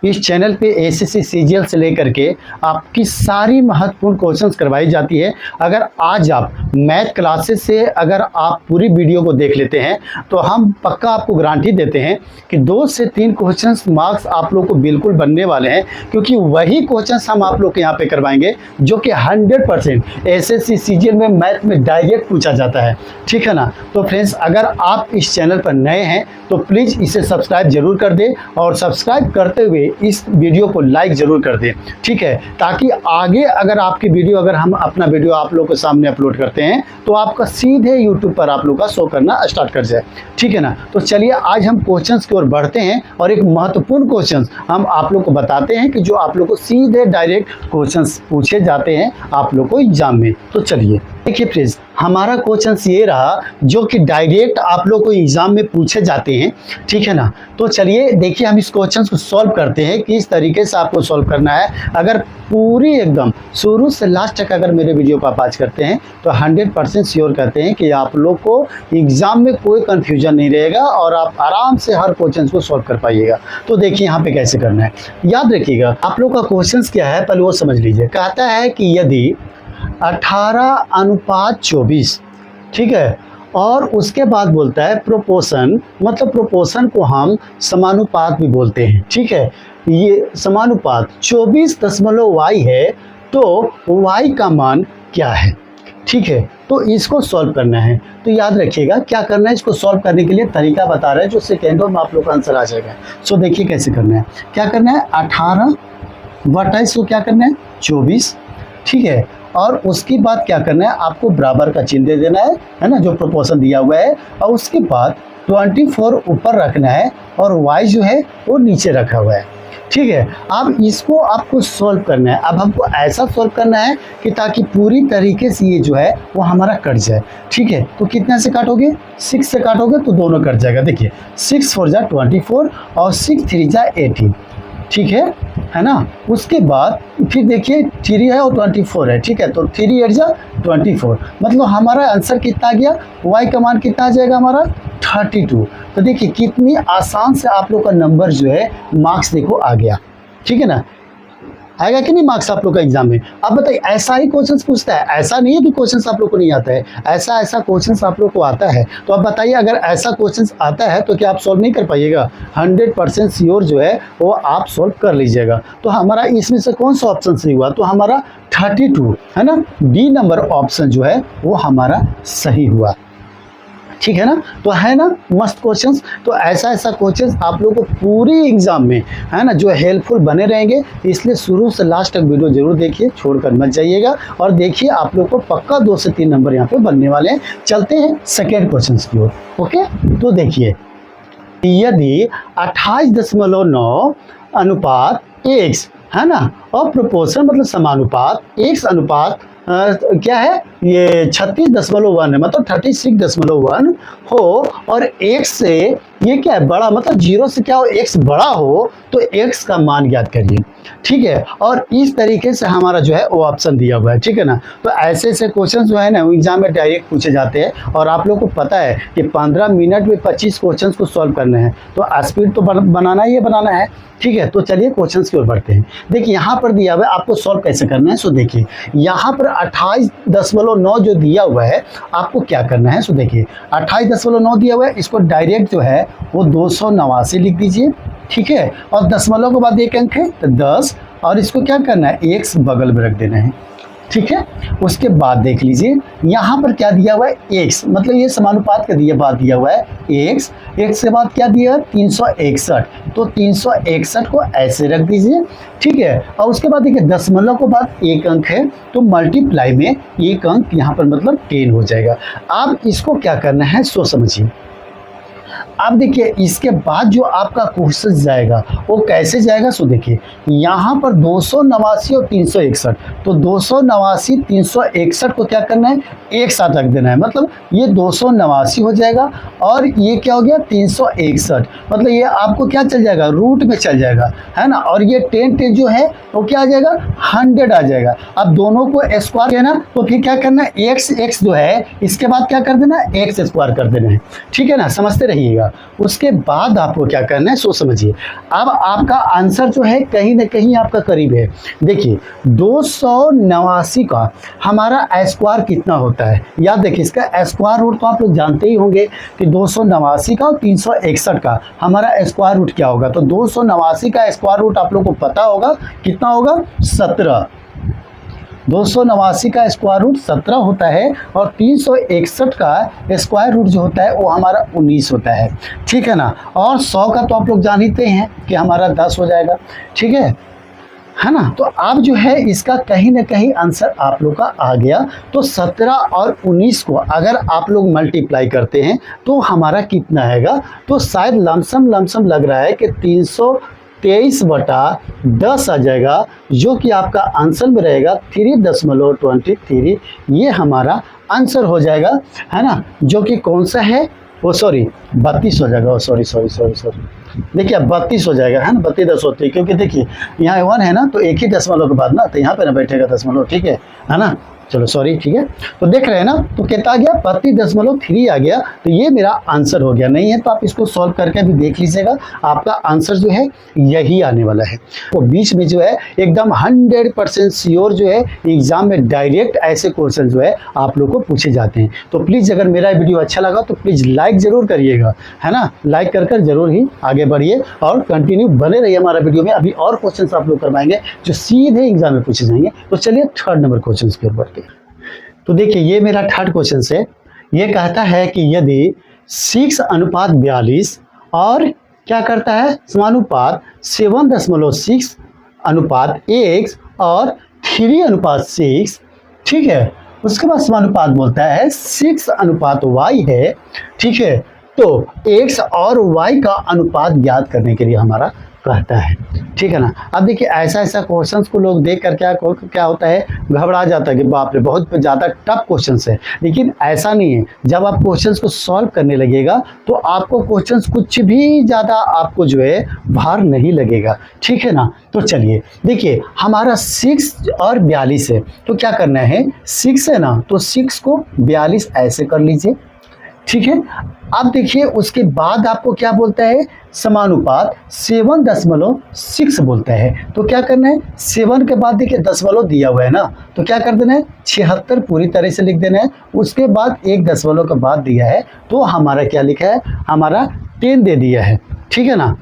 इस चैनल पे SSC CGL से लेकर के आपकी सारी महत्वपूर्ण क्वेश्चंस करवाई जाती है। अगर आज आप मैथ क्लासेस से अगर आप पूरी वीडियो को देख लेते हैं तो हम पक्का आपको गारंटी देते हैं कि 2 से 3 क्वेश्चंस मार्क्स आप लोग को बिल्कुल बनने वाले हैं, क्योंकि वही क्वेश्चंस हम आप लोग के यहाँ पे करवाएंगे जो कि 100% एसएससी सीजीएल में मैथ में डायरेक्ट पूछा जाता है। ठीक है ना। तो फ्रेंड्स, अगर आप इस चैनल पर नए हैं तो प्लीज़ इसे सब्सक्राइब जरूर कर दें और सब्सक्राइब करते हुए इस वीडियो को लाइक जरूर कर दें। ठीक है, ताकि आगे अगर आपकी वीडियो, अगर हम अपना वीडियो आप लोगों के सामने अपलोड करते हैं तो आपका सीधे यूट्यूब पर आप लोग का शो करना स्टार्ट कर जाए। ठीक है ना। तो चलिए आज हम क्वेश्चंस की ओर बढ़ते हैं और एक महत्वपूर्ण क्वेश्चंस हम आप लोग को बताते हैं कि जो आप लोग को सीधे डायरेक्ट क्वेश्चंस पूछे जाते हैं आप लोग को एग्जाम में। तो चलिए देखिए फ्रेंड्स, हमारा क्वेश्चंस ये रहा जो कि डायरेक्ट आप लोग को एग्जाम में पूछे जाते हैं। ठीक है ना। तो चलिए देखिए हम इस क्वेश्चंस को सॉल्व करते हैं कि इस तरीके से आपको सॉल्व करना है। अगर पूरी एकदम शुरू से लास्ट तक अगर मेरे वीडियो को आप वॉच करते हैं तो 100% श्योर कहते हैं कि आप लोग को एग्जाम में कोई कंफ्यूजन नहीं रहेगा और आप आराम से हर क्वेश्चन को सॉल्व कर पाइएगा। तो देखिए यहाँ पे कैसे करना है, याद रखिएगा। आप लोग का क्वेश्चन क्या है पहले वो समझ लीजिए। कहता है कि यदि 18:24, ठीक है, और उसके बाद बोलता है प्रोपोर्शन, मतलब प्रोपोर्शन को हम समानुपात भी बोलते हैं। ठीक है, ये समानुपात 24.y है तो y का मान क्या है। ठीक है, तो इसको सॉल्व करना है। तो याद रखिएगा क्या करना है, इसको सॉल्व करने के लिए तरीका बता रहे हैं जो सेकेंडों में आप लोग का आंसर आ जाएगा। सो देखिए कैसे करना है। क्या करना है, 18/22 को क्या करना है 24। ठीक है, और उसके बाद क्या करना है, आपको बराबर का चिन्ह दे देना है ना, जो प्रोपोर्शन दिया हुआ है। और उसके बाद 24 ऊपर रखना है और y जो है वो नीचे रखा हुआ है। ठीक है, अब इसको आपको सॉल्व करना है। अब हमको ऐसा सॉल्व करना है कि ताकि पूरी तरीके से ये जो है वो हमारा कट जाए। ठीक है, तो कितना से काटोगे, 6 से काटोगे तो दोनों कट जाएगा। देखिए 6 4 जा 24 और 6 3 जा 18। ठीक है ना। उसके बाद फिर देखिए 3 है और 24 है। ठीक है, तो 3 8 जा 24, मतलब हमारा आंसर कितना आ गया, y का मान कितना आ जाएगा हमारा 32। तो देखिए कितनी आसान से आप लोग का नंबर जो है मार्क्स देखो आ गया। ठीक है ना, आएगा कि नहीं मार्क्स आप लोग का एग्जाम में। अब बताइए ऐसा ही क्वेश्चंस पूछता है, ऐसा नहीं है कि क्वेश्चंस आप लोग को नहीं आता है, ऐसा क्वेश्चंस आप लोग को आता है। तो अब बताइए अगर ऐसा क्वेश्चंस आता है तो क्या आप सॉल्व नहीं कर पाइएगा, 100% श्योर जो है वो आप सॉल्व कर लीजिएगा। तो हमारा इसमें से कौन सा ऑप्शन सही हुआ, तो हमारा 32 है ना, बी नंबर ऑप्शन जो है वो हमारा सही हुआ। ठीक है ना, तो है ना मस्त क्वेश्चंस। तो ऐसा क्वेश्चंस आप लोगों को पूरी एग्जाम में है ना जो हेल्पफुल बने रहेंगे, इसलिए शुरू से लास्ट तक वीडियो जरूर देखिए, छोड़कर मत जाइएगा। और देखिए आप लोग को पक्का 2 से 3 नंबर यहाँ पे बनने वाले हैं। चलते हैं सेकेंड क्वेश्चन की ओर। ओके, तो देखिए यदि 28.9 अनुपात x है ना, और प्रोपोर्शन मतलब समानुपात x अनुपात क्या है ये 36.1 है, मतलब 36.1 हो और x से ये क्या है बड़ा, मतलब 0 से क्या हो x बड़ा हो तो x का मान ज्ञात करिए। ठीक है, और इस तरीके से हमारा जो है वो ऑप्शन दिया हुआ है। ठीक है ना। तो ऐसे क्वेश्चन जो है ना एग्जाम में डायरेक्ट पूछे जाते हैं और आप लोग को पता है कि 15 मिनट में 25 क्वेश्चन को सॉल्व करना है, तो स्पीड तो बनाना ही बनाना है। ठीक है, तो चलिए क्वेश्चन की ओर बढ़ते हैं। देखिए यहाँ पर दिया हुआ है आपको सॉल्व कैसे करना है। सो देखिए यहाँ पर 28.9 जो दिया हुआ है आपको क्या करना है। सो देखिए 28.9 दिया हुआ है, इसको डायरेक्ट जो है वो 289 लिख दीजिए। ठीक है, और दशमलव के बाद एक अंक है तो 10, और इसको क्या करना है x बगल में रख देना है। ठीक है, उसके बाद देख लीजिए यहाँ पर क्या दिया हुआ है x, मतलब ये समानुपात का दिया हुआ है x के बाद क्या दिया है 361, तो 361 को ऐसे रख दीजिए। ठीक है, और उसके बाद देखिए दशमलव के बाद एक अंक है तो मल्टीप्लाई में एक अंक यहाँ पर मतलब 10 हो जाएगा। अब इसको क्या करना है सो समझिए। अब देखिए इसके बाद जो आपका क्वेश्चन जाएगा वो कैसे जाएगा। सो देखिए यहाँ पर 289 और 361, तो 289 361 को क्या करना है एक साथ रख देना है, मतलब ये 289 हो जाएगा और ये क्या हो गया 361, मतलब ये आपको क्या चल जाएगा रूट में चल जाएगा है ना, और ये 10 जो है वो क्या आ जाएगा 100 आ जाएगा। अब दोनों को स्क्वायर है ना, तो फिर क्या करना है x जो है इसके बाद क्या कर देना है x स्क्वायर कर देना है। ठीक है ना, समझते रहिएगा। जाएगा। उसके बाद आपको क्या करना है सो समझिए। अब आपका आंसर जो है कहीं ना कहीं आपका करीब है। देखिए 289 का हमारा स्क्वायर कितना होता है, याद देखिए इसका स्क्वायर रूट तो आप लोग जानते ही होंगे कि 289 का और 361 का हमारा स्क्वायर रूट क्या होगा। तो 289 का स्क्वायर रूट आप लोग को पता होगा कितना होगा, 17। 289 का स्क्वायर रूट 17 होता है और 361 का स्क्वायर रूट जो होता है वो हमारा 19 होता है, ठीक है ना। और 100 का तो आप लोग जानते हैं कि हमारा 10 हो जाएगा, ठीक है ना। तो अब जो है इसका कहीं ना कहीं आंसर आप लोग का आ गया। तो 17 और 19 को अगर आप लोग मल्टीप्लाई करते हैं तो हमारा कितना आएगा, तो शायद लमसम लग रहा है कि 323/10 आ जाएगा, जो कि आपका आंसर में रहेगा 3.23। ये हमारा आंसर हो जाएगा, है ना, जो कि कौन सा है, वो सॉरी 32 हो जाएगा। सॉरी देखिए अब 32 हो जाएगा, है ना, 32 होते हैं क्योंकि देखिए यहाँ 1 है ना, तो एक ही दशमलव के बाद ना, तो यहाँ पे ना बैठेगा दशमलव, ठीक है ना। चलो सॉरी, ठीक है। तो देख रहे हैं ना, तो कितना आ गया, 32.3 आ गया। तो ये मेरा आंसर हो गया। नहीं है तो आप इसको सॉल्व करके भी देख लीजिएगा, आपका आंसर जो है यही आने वाला है। तो बीच में जो है एकदम 100% श्योर जो है एग्जाम में डायरेक्ट ऐसे क्वेश्चन जो है आप लोग को पूछे जाते हैं। तो प्लीज़ अगर मेरा वीडियो अच्छा लगा तो प्लीज़ लाइक ज़रूर करिएगा, है ना, लाइक कर जरूर ही आगे बढ़िए और कंटिन्यू बने रहिए हमारा वीडियो में। अभी और क्वेश्चन आप लोग करवाएंगे जो सीधे एग्जाम में पूछे जाएंगे। तो चलिए 3rd नंबर क्वेश्चन की ओर बढ़ते हैं। तो देखिए ये मेरा 3rd क्वेश्चन है। ये कहता है कि यदि 6:42 और क्या करता है समानुपात 7.6:1 और 3:6, ठीक है, उसके बाद समानुपात बोलता है 6:y है, ठीक है। तो x और y का अनुपात ज्ञात करने के लिए हमारा कहता है, ठीक है ना। अब देखिए ऐसा क्वेश्चंस को लोग देख कर क्या होता है, घबरा जाता है कि बाप रे बहुत ज़्यादा टफ क्वेश्चंस है। लेकिन ऐसा नहीं है, जब आप क्वेश्चंस को सॉल्व करने लगेगा तो आपको क्वेश्चंस कुछ भी ज़्यादा आपको जो है भार नहीं लगेगा, ठीक है ना। तो चलिए देखिए हमारा 6 और 42 है, तो क्या करना है, 6 है ना, तो 6 को 42 ऐसे कर लीजिए, ठीक है। अब देखिए उसके बाद आपको क्या बोलता है, समानुपात 7.6 बोलता है। तो क्या करना है, 7 के बाद देखिए दशमलव दिया हुआ है ना, तो क्या कर देना है 76 पूरी तरह से लिख देना है। उसके बाद एक दशमलव के बाद दिया है तो हमारा क्या लिखा है, हमारा 10 दे दिया है, ठीक है ना।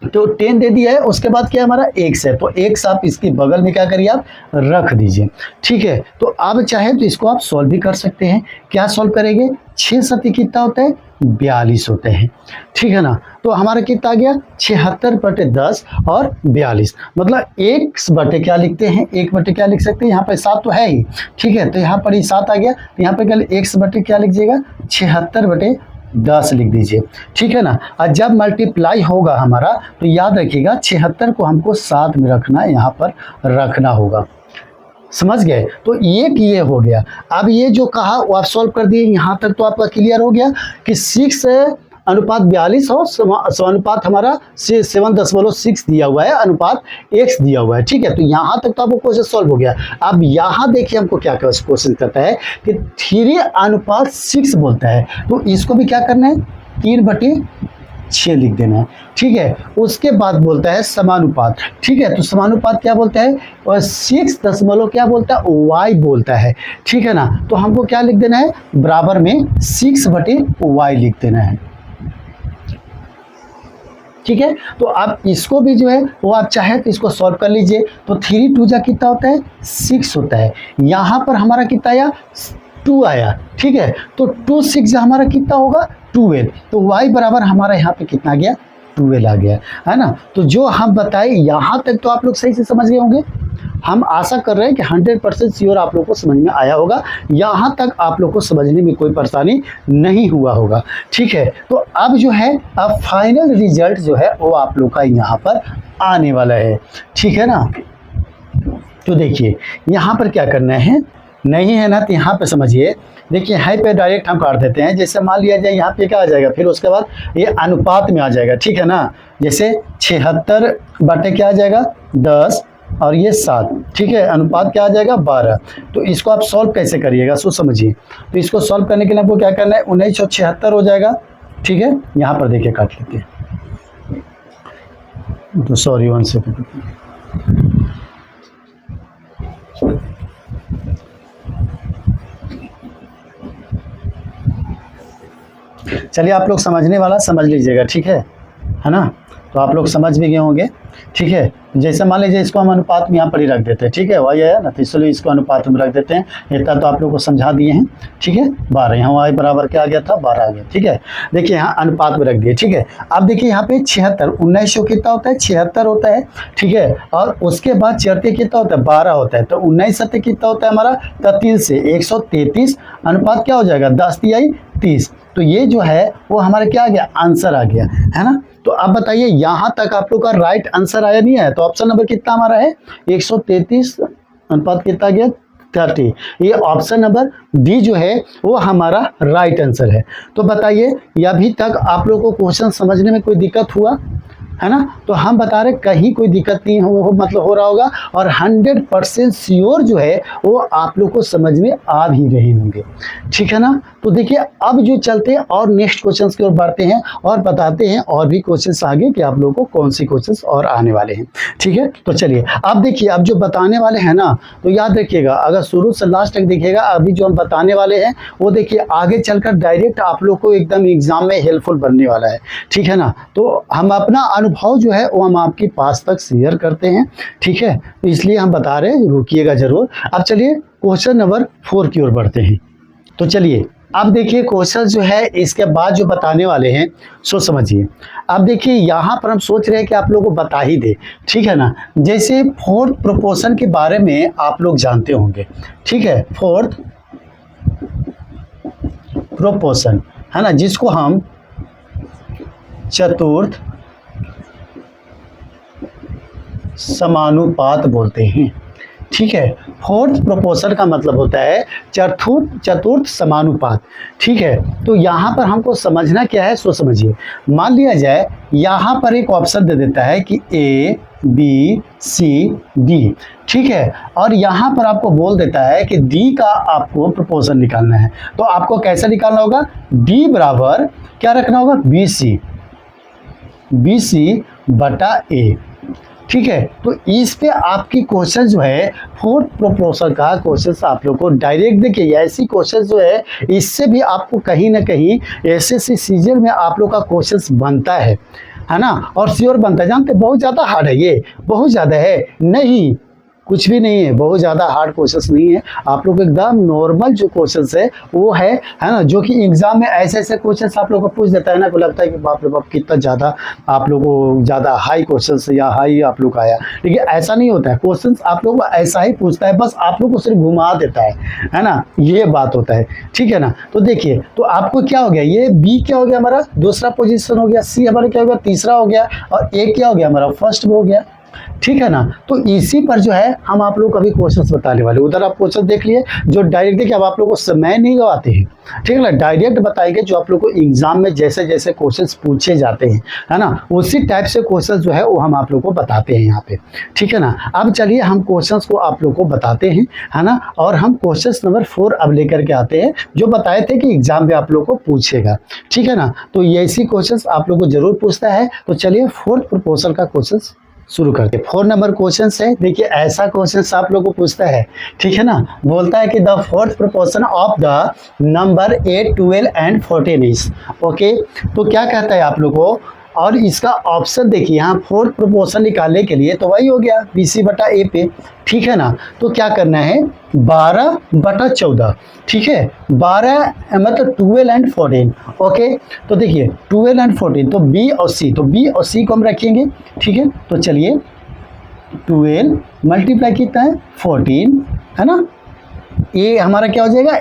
तो 10 दे दिया है, उसके बाद क्या हमारा x है, तो x आप इसके बगल में क्या करिए आप रख दीजिए, ठीक है। तो अब चाहे तो इसको आप सॉल्व भी कर सकते हैं। क्या सॉल्व करेंगे, 6 सती कितना होता है, 42 होते हैं, ठीक है ना। तो हमारा कितना आ गया 76/10 और 42, मतलब 1 बटे क्या लिखते हैं, 1 बटे क्या लिख सकते हैं, यहाँ पर 7 तो है ही, ठीक है। तो यहाँ पर ही 7 आ गया, तो यहाँ पर क्या 1 बटे क्या लिख जाएगा 76/10 लिख दीजिए, ठीक है ना। और जब मल्टीप्लाई होगा हमारा तो याद रखिएगा 76 को हमको 7 में रखना है, यहाँ पर रखना होगा, समझ गए। तो ये हो गया। अब ये जो कहा वो आप सॉल्व कर दिए, यहाँ तक तो आपका क्लियर हो गया कि 6:42 और समानुपात हमारा 7.6 दिया हुआ है, अनुपात x दिया हुआ है, ठीक है। तो यहाँ तक तो आपको क्वेश्चन सॉल्व हो गया। अब यहाँ देखिए हमको क्या क्वेश्चन करता है कि 3:6 बोलता है, तो इसको भी क्या करना है 3/6 लिख देना है, ठीक है। उसके बाद बोलता है समानुपात, ठीक है। तो समानुपात क्या बोलता है, और 6 दशमलव क्या बोलता है y बोलता है, ठीक है ना। तो हमको क्या लिख देना है, बराबर में 6/y लिख देना है, ठीक है। तो आप इसको भी जो है वो आप चाहे तो इसको सॉल्व कर लीजिए। तो 3 2 जा कितना होता है 6 होता है, यहाँ पर हमारा कितना आया 2 आया, ठीक है। तो 2 6 हमारा कितना होगा 12। तो y बराबर हमारा यहाँ पे कितना आ गया 12 आ गया, है ना। तो जो हम बताए यहाँ तक तो आप लोग सही से समझ गए होंगे। हम आशा कर रहे हैं कि 100% श्योर आप लोग को समझ में आया होगा, यहाँ तक आप लोग को समझने में कोई परेशानी नहीं हुआ होगा, ठीक है। तो अब जो है अब फाइनल रिजल्ट जो है वो आप लोग का यहाँ पर आने वाला है, ठीक है ना। तो देखिए यहाँ पर क्या करना है, नहीं है ना, तो यहाँ पे समझिए, देखिए हाई पे डायरेक्ट हम काट देते हैं। जैसे मान लिया जाए यहाँ पे क्या आ जाएगा, फिर उसके बाद ये अनुपात में आ जाएगा, ठीक है ना। जैसे 76 बटे क्या आ जाएगा 10 और ये 7, ठीक है, अनुपात क्या आ जाएगा 12। तो इसको आप सॉल्व कैसे करिएगा सो समझिए। तो इसको सॉल्व करने के लिए आपको क्या करना है 1976 हो जाएगा, ठीक है, यहाँ पर देखिए काट लेते हैं, तो सॉरी 1 सेकेंड। चलिए आप लोग समझने वाला समझ लीजिएगा, ठीक है ना। तो आप लोग समझ भी गए होंगे, ठीक है। जैसे मान लीजिए इसको हम अनुपात में यहाँ पर ही रख देते हैं, ठीक है, वही है ना, तो इसलिए इसको अनुपात में रख देते हैं। इतना तो आप लोग को समझा दिए हैं, ठीक है। 12 यहाँ y बराबर क्या आ गया था, 12 आ गया, ठीक है। देखिए यहाँ अनुपात में रख दिए, ठीक है। अब देखिए यहाँ पे 76, 1900 कितना होता है, 76 होता है, ठीक है। और उसके बाद 4 कितना होता है, 12 होता है, तो 19 7 कितना होता है हमारा, 3 से 133 अनुपात क्या हो जाएगा, 10 तिहाई 30। तो ये जो है वो हमारा क्या आ गया, आंसर आ गया, है ना। तो अब बताइए यहाँ तक आप लोग का राइट आंसर आया नहीं है, तो ऑप्शन नंबर कितना हमारा है, 133 अनुपात कितना गया, 30। ये ऑप्शन नंबर डी जो है वो हमारा राइट आंसर है। तो बताइए ये अभी तक आप लोग को क्वेश्चन समझने में कोई दिक्कत हुआ है ना। तो हम बता रहे कहीं कोई दिक्कत नहीं हो, मतलब हो रहा होगा, और 100% श्योर जो है वो आप लोग को समझ में आ भी रहे होंगे, ठीक है ना। तो देखिए अब जो चलते हैं और नेक्स्ट क्वेश्चंस की ओर बढ़ते हैं और बताते हैं और भी क्वेश्चंस आगे कि आप लोगों को कौन सी क्वेश्चंस और आने वाले हैं, ठीक है। तो चलिए अब देखिए, अब जो बताने वाले हैं ना, तो याद रखिएगा, अगर शुरू से लास्ट तक देखिएगा, अभी जो हम बताने वाले हैं वो देखिए आगे चलकर डायरेक्ट आप लोग को एकदम एग्जाम में हेल्पफुल बनने वाला है, ठीक है ना। तो हम अपना अनुभव जो है वो हम आपके पास तक शेयर करते हैं, ठीक है। तो इसलिए हम बता रहे हैं, रुकिएगा जरूर। अब चलिए क्वेश्चन नंबर 4 की ओर बढ़ते हैं। तो चलिए अब देखिए क्वेश्चन जो है इसके बाद जो बताने वाले हैं सो समझिए। अब देखिए यहाँ पर हम सोच रहे हैं कि आप लोगों को बता ही दे, ठीक है ना। जैसे फोर्थ प्रोपोर्शन के बारे में आप लोग जानते होंगे, ठीक है, फोर्थ प्रोपोर्शन, है ना, जिसको हम चतुर्थ समानुपात बोलते हैं, ठीक है। फोर्थ प्रोपोर्शन का मतलब होता है चतुर्थ समानुपात, ठीक है। तो यहाँ पर हमको समझना क्या है सो समझिए। मान लिया जाए यहाँ पर एक ऑप्शन दे देता है कि A B C D, ठीक है, और यहाँ पर आपको बोल देता है कि D का आपको प्रोपोर्शन निकालना है। तो आपको कैसे निकालना होगा, D बराबर क्या रखना होगा, BC बटा A, ठीक है। तो इस पे आपकी क्वेश्चन जो है फोर्थ प्रोपोर्शन का क्वेश्चन आप लोग को डायरेक्ट देखिए, ऐसी क्वेश्चन जो है इससे भी आपको कहीं ना कहीं एसएससी सीजन में आप लोग का क्वेश्चन बनता है ना, और श्योर बनता है। जानते बहुत ज़्यादा हार्ड है, ये बहुत ज़्यादा है नहीं, कुछ भी नहीं है, बहुत ज़्यादा हार्ड क्वेश्चंस नहीं है। आप लोग एकदम नॉर्मल जो क्वेश्चंस है वो है ना, जो कि एग्जाम में ऐसे ऐसे क्वेश्चंस आप लोग को पूछ देता है ना, को लगता है कि बाप रे बाप कितना ज़्यादा आप लोग को ज़्यादा हाई क्वेश्चंस या हाई आप लोग आया, लेकिन ऐसा नहीं होता है। क्वेश्चंस आप लोग को ऐसा ही पूछता है, बस आप लोग को सिर्फ घुमा देता है ना, ये बात होता है, ठीक है ना। तो देखिए, तो आपको क्या हो गया, ये बी क्या हो गया हमारा दूसरा पोजिशन हो गया, सी हमारा क्या हो गया तीसरा हो गया, और ए क्या हो गया हमारा फर्स्ट हो गया, ठीक है ना। तो इसी पर जो है हम आप लोग को अभी क्वेश्चंस बताने वाले। उधर आप क्वेश्चन देख लिए जो डायरेक्ट देखिए, अब आप लोग को समय नहीं गवाते हैं, ठीक है ना, डायरेक्ट बताएंगे जो आप लोग को एग्जाम में जैसे जैसे क्वेश्चंस पूछे जाते हैं, है ना, उसी टाइप से क्वेश्चन जो है वो हम आप लोग को बताते हैं यहाँ पे, ठीक है ना। अब चलिए हम क्वेश्चंस को आप लोग को बताते हैं, है ना, और हम क्वेश्चन नंबर 4 अब लेकर के आते हैं जो बताए थे कि एग्जाम में आप लोग को पूछेगा, ठीक है ना। तो ये ऐसी क्वेश्चन आप लोग को जरूर पूछता है। तो चलिए फोर्थ प्रोपोर्शन का क्वेश्चन शुरू करते हैं। 4 नंबर क्वेश्चन है, देखिए ऐसा क्वेश्चन आप लोग को पूछता है, ठीक है ना, बोलता है कि the fourth proportion of the number 8 12 and 14 is, okay. तो क्या कहता है आप लोग को, और इसका ऑप्शन देखिए यहाँ फोर्थ प्रोपोर्शन निकालने के लिए तो वही हो गया BC बटा A पे, ठीक है ना। तो क्या करना है 12 बटा 14, ठीक है, 12 मतलब 12 एंड 14, ओके। तो देखिए 12 एंड 14, तो B और C, तो B और C को हम रखेंगे, ठीक है। तो चलिए 12 मल्टीप्लाई कितना है 14, है ना, ये हमारा क्या हो जाएगा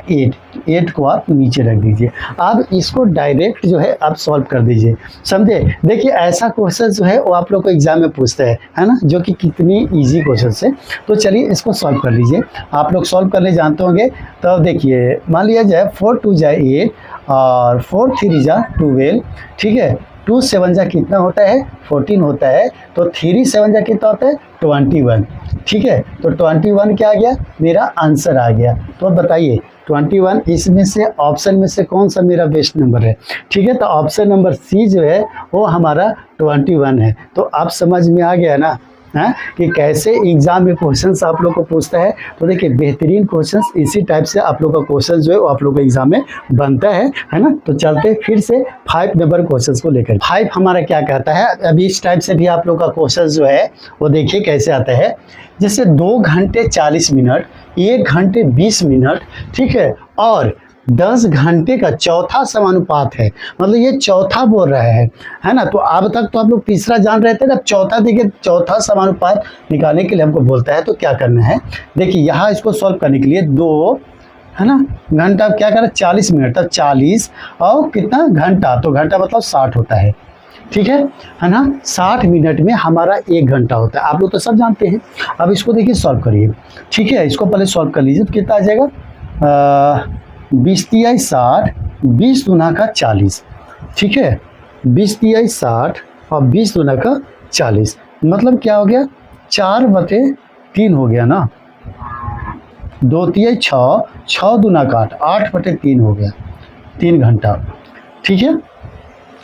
8 को आप नीचे रख दीजिए। अब इसको डायरेक्ट जो है आप सॉल्व कर दीजिए, समझे। देखिए ऐसा क्वेश्चन जो है वो आप लोग को एग्जाम में पूछता है ना, जो कि कितनी इजी क्वेश्चन है। तो चलिए इसको सॉल्व कर लीजिए, आप लोग सॉल्व करने जानते होंगे। तो देखिए मान लिया जाए 4 2 जा 8 और 4 3 जा 12, ठीक है, 2 7 जा कितना होता है 14 होता है, तो 3 7 जा कितना होता है 21, ठीक है। तो 21 क्या आ गया मेरा आंसर आ गया। तो अब बताइए 21, इसमें से ऑप्शन में से कौन सा मेरा बेस्ट नंबर है? ठीक है, तो ऑप्शन नंबर सी जो है वो हमारा 21 है। तो आप समझ में आ गया ना है कि कैसे एग्जाम में क्वेश्चंस आप लोग को पूछता है। तो देखिए बेहतरीन क्वेश्चंस इसी टाइप से आप लोग का क्वेश्चन जो है वो आप लोग को एग्जाम में बनता है ना। तो चलते फिर से 5 नंबर क्वेश्चंस को लेकर। 5 हमारा क्या कहता है, अभी इस टाइप से भी आप लोग का क्वेश्चन जो है वो देखिए कैसे आता है। जैसे 2 घंटे 40 मिनट, 1 घंटे 20 मिनट, ठीक है, और 10 घंटे का चौथा समानुपात है। मतलब ये चौथा बोल रहा है ना। तो अब तक तो आप लोग तीसरा जान रहे थे, जब चौथा देखिए, चौथा समानुपात निकालने के लिए हमको बोलता है तो क्या करना है। देखिए यहाँ इसको सॉल्व करने के लिए 2 है ना घंटा, क्या करें 40 मिनट, तब 40 और कितना घंटा, तो घंटा मतलब 60 होता है, ठीक है ना। 60 मिनट में हमारा 1 घंटा होता है, आप लोग तो सब जानते हैं। अब इसको देखिए सॉल्व करिए, ठीक है, इसको पहले सॉल्व कर लीजिए तो कितना आ जाएगा 20 तिहाई 60, 20 दूना का 40, ठीक है, 20 तिहाई 60 और 20 दूना का 40, मतलब क्या हो गया 4/3 हो गया ना। 2 तिहाई 6, 6 दूना का 8, 8/3 हो गया, 3 घंटा, ठीक है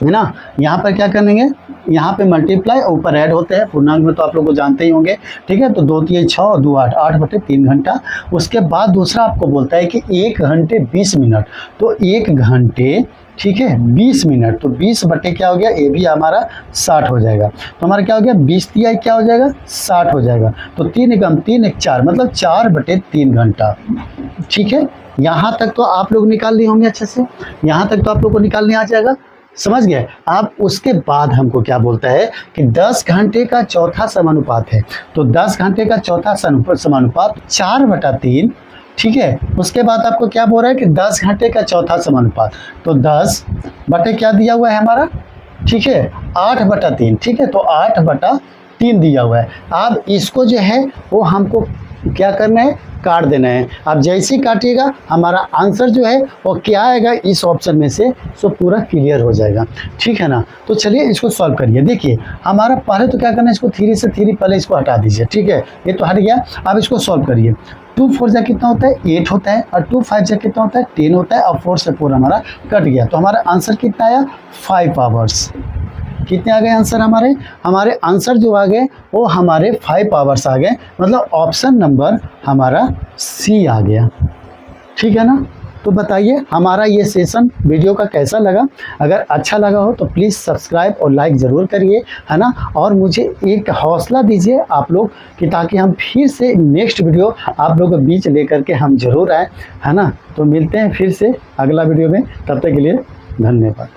ना। यहाँ पर क्या करेंगे, यहाँ पे मल्टीप्लाई और ऊपर ऐड होते हैं, पूर्णांक में तो आप लोग को जानते ही होंगे, ठीक है। तो 2 तिहाई 6 और 2 8, 8/3 घंटा। उसके बाद दूसरा आपको बोलता है कि 1 घंटे 20 मिनट, तो 1 घंटे, ठीक है, 20 मिनट, तो 20 बटे क्या हो गया, ये भी हमारा 60 हो जाएगा। तो हमारा क्या हो गया 20 तिहाई क्या हो जाएगा 60 हो जाएगा। तो 3 एकम 3 एक 4, मतलब 4/3 घंटा, ठीक है। यहाँ तक तो आप लोग निकाल लिए होंगे अच्छे से, यहाँ तक तो आप लोग को निकालने आ जाएगा, समझ गए आप। उसके बाद हमको क्या बोलता है कि 10 घंटे का चौथा समानुपात है, तो 10 घंटे का चौथा समानुपात 4/3, ठीक है। उसके बाद आपको क्या बोल रहा है कि 10 घंटे का चौथा समानुपात, तो 10 बटे क्या दिया हुआ है हमारा, ठीक है 8/3, ठीक है, तो 8/3 दिया हुआ है। अब इसको जो है वो हमको क्या करना है, काट देना है। अब जैसे ही काटिएगा हमारा आंसर जो है वो क्या आएगा इस ऑप्शन में से, सो पूरा क्लियर हो जाएगा, ठीक है ना। तो चलिए इसको सॉल्व करिए। देखिए हमारा पहले तो क्या करना है, इसको 3 से 3 पहले इसको हटा दीजिए, ठीक है, ये तो हट गया। अब इसको सॉल्व करिए। 2 4 जा कितना होता है 8 होता है, और 2 5 जा कितना होता है 10 होता है, और 4 से 4 हमारा कट गया। तो हमारा आंसर कितना आया 5 आवर्स। कितने आ गए आंसर हमारे आंसर जो आ गए वो हमारे 5 आवर्स आ गए, मतलब ऑप्शन नंबर हमारा सी आ गया, ठीक है ना। तो बताइए हमारा ये सेशन वीडियो का कैसा लगा। अगर अच्छा लगा हो तो प्लीज़ सब्सक्राइब और लाइक ज़रूर करिए, है ना। और मुझे एक हौसला दीजिए आप लोग कि ताकि हम फिर से नेक्स्ट वीडियो आप लोगों के बीच लेकर के हम ज़रूर आए, है ना। तो मिलते हैं फिर से अगला वीडियो में, तब तक के लिए धन्यवाद।